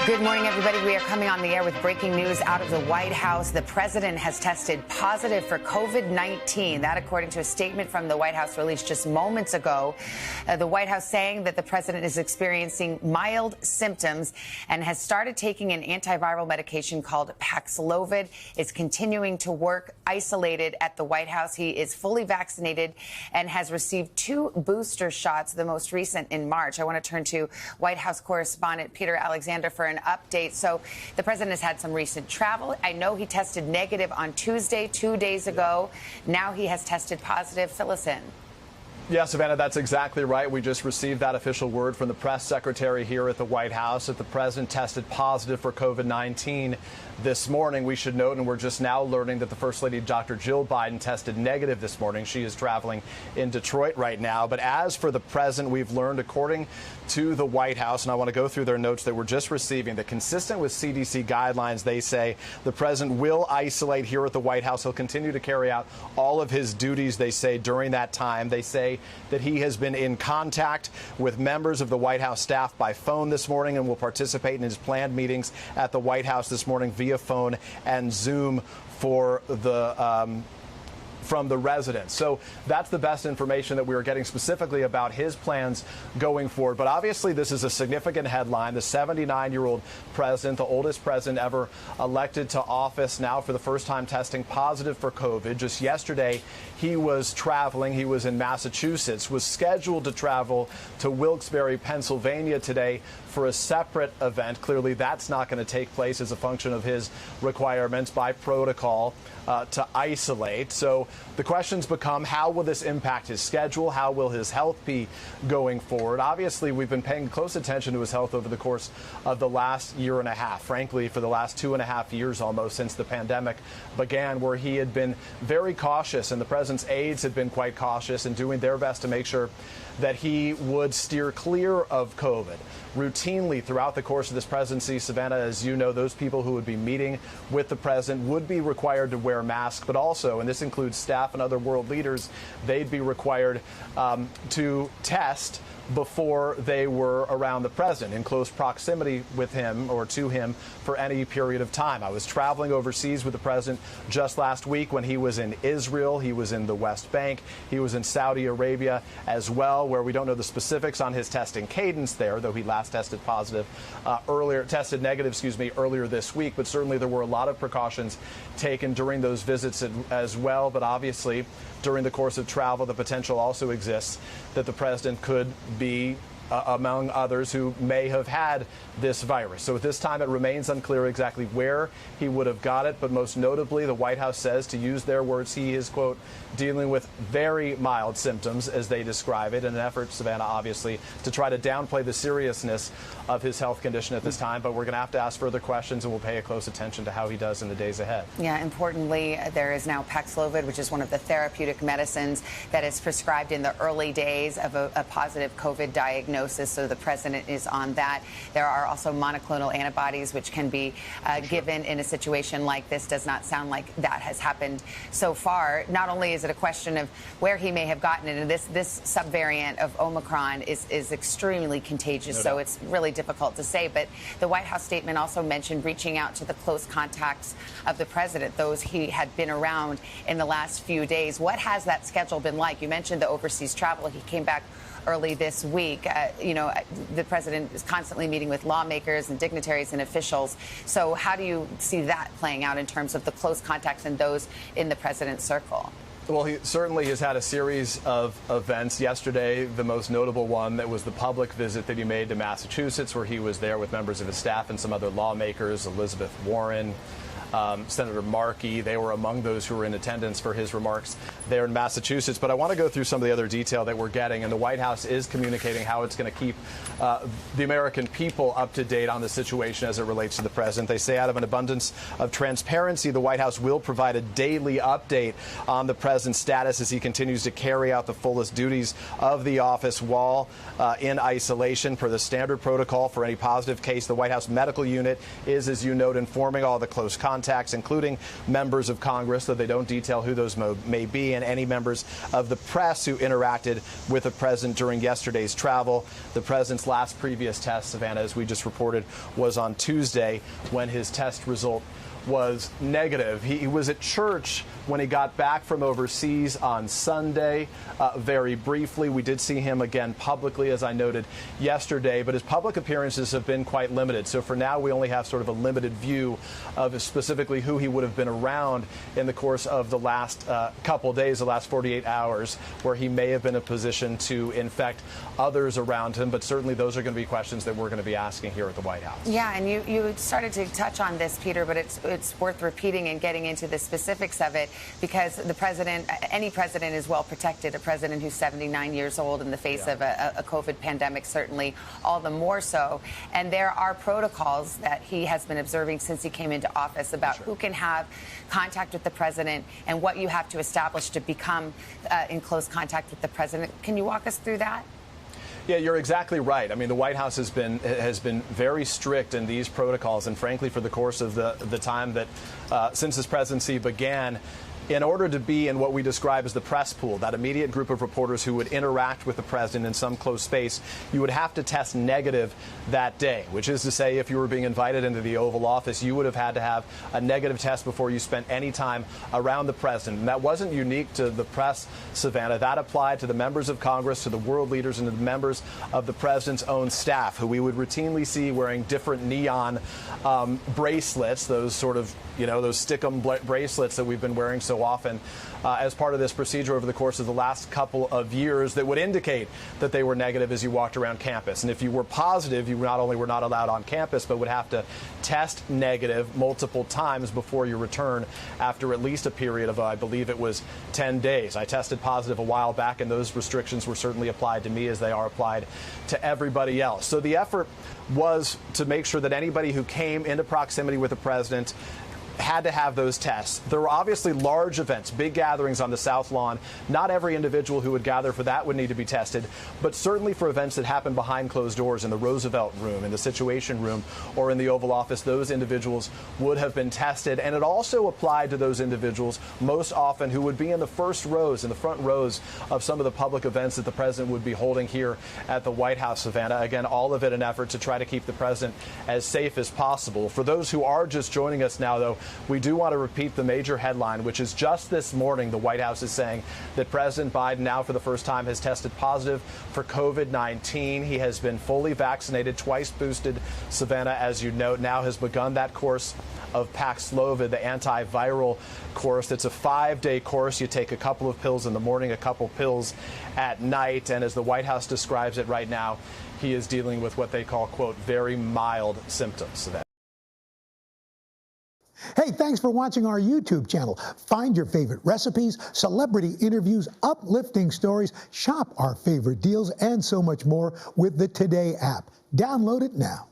Good morning, everybody. We are coming on the air with breaking news out of the White House. The president has tested positive for COVID-19. That, according to a statement from the White House released just moments ago. The White House saying that the president is experiencing mild symptoms and has started taking an antiviral medication called Paxlovid. It's continuing to work isolated at the White House. He is fully vaccinated and has received 2 booster shots, the most recent in March. I want to turn to White House correspondent Peter Alexander for an update. So the president has had some recent travel. I know he tested negative on Tuesday, 2 days ago. Now he has tested positive. Fill us in. Yeah, Savannah, that's exactly right. We just received that official word from the press secretary here at the White House that the president tested positive for COVID-19 this morning. We should note, and we're just now learning, that the First Lady, Dr. Jill Biden, tested negative this morning. She is traveling in Detroit right now. But as for the president, we've learned, according to the White House, and I want to go through their notes that we're just receiving, that consistent with CDC guidelines, they say the president will isolate here at the White House. He'll continue to carry out all of his duties, they say, during that time. They say that he has been in contact with members of the White House staff by phone this morning and will participate in his planned meetings at the White House this morning via phone and Zoom for the from the residents. So that's the best information that we are getting specifically about his plans going forward. But obviously, this is a significant headline. The 79-year-old president, the oldest president ever elected to office, now for the first time testing positive for COVID. Just yesterday, he was traveling. He was in Massachusetts, was scheduled to travel to Wilkes-Barre, Pennsylvania today for a separate event. Clearly, that's not going to take place as a function of his requirements by protocol to isolate. So the questions become, how will this impact his schedule? How will his health be going forward? Obviously, we've been paying close attention to his health over the course of the last year and a half, frankly, for the last 2.5 years almost since the pandemic began, where he had been very cautious, and the president's aides had been quite cautious in doing their best to make sure that he would steer clear of COVID. Routinely throughout the course of this presidency, Savannah, as you know, those people who would be meeting with the president would be required to wear masks, but also, and this includes staff and other world leaders, they'd be required to test before they were around the president in close proximity with him or to him for any period of time. I was traveling overseas with the president just last week when he was in Israel. He was in the West Bank. He was in Saudi Arabia as well, where we don't know the specifics on his testing cadence there, though he last tested negative earlier this week. But certainly there were a lot of precautions taken during those visits as well. But obviously, during the course of travel, the potential also exists that the president could be among others who may have had this virus. So at this time, it remains unclear exactly where he would have got it. But most notably, the White House says, to use their words, he is, quote, dealing with very mild symptoms, as they describe it, in an effort, Savannah, obviously, to try to downplay the seriousness of his health condition at this time. But we're going to have to ask further questions, and we'll pay a close attention to how he does in the days ahead. Yeah, importantly, there is now Paxlovid, which is one of the therapeutic medicines that is prescribed in the early days of a positive COVID diagnosis. So the president is on that. There are also monoclonal antibodies, which can be given in a situation like this. Does not sound like that has happened so far. Not only is it a question of where he may have gotten it, and this subvariant of Omicron is extremely contagious, so it's really difficult to say. But the White House statement also mentioned reaching out to the close contacts of the president, those he had been around in the last few days. What has that schedule been like? You mentioned the overseas travel. He came back early this week. The president is constantly meeting with lawmakers and dignitaries and officials. So how do you see that playing out in terms of the close contacts and those in the president's circle? Well, he certainly has had a series of events. Yesterday, the most notable one, that was the public visit that he made to Massachusetts, where he was there with members of his staff and some other lawmakers, Elizabeth Warren, Senator Markey. They were among those who were in attendance for his remarks there in Massachusetts. But I want to go through some of the other detail that we're getting. And the White House is communicating how it's going to keep the American people up to date on the situation as it relates to the president. They say, out of an abundance of transparency, the White House will provide a daily update on the president's status as he continues to carry out the fullest duties of the office while in isolation. Per the standard protocol for any positive case, the White House medical unit is, as you note, informing all the close contacts contacts, including members of Congress, though they don't detail who those may be, and any members of the press who interacted with the president during yesterday's travel. The president's last previous test, Savannah, as we just reported, was on Tuesday when his test result was negative. He was at church when he got back from overseas on Sunday. Very briefly, we did see him again publicly, as I noted yesterday, but his public appearances have been quite limited. So for now, we only have sort of a limited view of specifically who he would have been around in the course of the last couple days, the last 48 hours, where he may have been in a position to infect others around him. But certainly those are going to be questions that we're going to be asking here at the White House. Yeah, and you started to touch on this, Peter, but it's worth repeating and getting into the specifics of it, because the president, any president, is well protected. A president who's 79 years old in the face of a COVID pandemic, certainly all the more so. And there are protocols that he has been observing since he came into office about who can have contact with the president and what you have to establish to become in close contact with the president. Can you walk us through that? Yeah, you're exactly right. I mean, the White House has been very strict in these protocols, and frankly, for the course of the time that since his presidency began, in order to be in what we describe as the press pool, that immediate group of reporters who would interact with the president in some close space, you would have to test negative that day, which is to say, if you were being invited into the Oval Office, you would have had to have a negative test before you spent any time around the president. And that wasn't unique to the press, Savannah. That applied to the members of Congress, to the world leaders, and to the members of the president's own staff, who we would routinely see wearing different neon bracelets, those sort of, those stick-em bracelets that we've been wearing so often as part of this procedure over the course of the last couple of years that would indicate that they were negative as you walked around campus. And if you were positive, you not only were not allowed on campus, but would have to test negative multiple times before your return after at least a period of, I believe it was 10 days. I tested positive a while back, and those restrictions were certainly applied to me as they are applied to everybody else. So the effort was to make sure that anybody who came into proximity with the president had to have those tests. There were obviously large events, big gatherings on the South Lawn. Not every individual who would gather for that would need to be tested, but certainly for events that happen behind closed doors in the Roosevelt Room, in the Situation Room, or in the Oval Office, those individuals would have been tested. And it also applied to those individuals most often who would be in the first rows, in the front rows of some of the public events that the president would be holding here at the White House, Savannah. Again, all of it an effort to try to keep the president as safe as possible. For those who are just joining us now, though, we do want to repeat the major headline, which is just this morning, the White House is saying that President Biden now for the first time has tested positive for COVID-19. He has been fully vaccinated, twice boosted, Savannah, as you note, now has begun that course of Paxlovid, the antiviral course. It's a 5-day course. You take a couple of pills in the morning, a couple pills at night. And as the White House describes it right now, he is dealing with what they call, quote, very mild symptoms, Savannah. Hey, thanks for watching our YouTube channel. Find your favorite recipes, celebrity interviews, uplifting stories, shop our favorite deals, and so much more with the Today app. Download it now.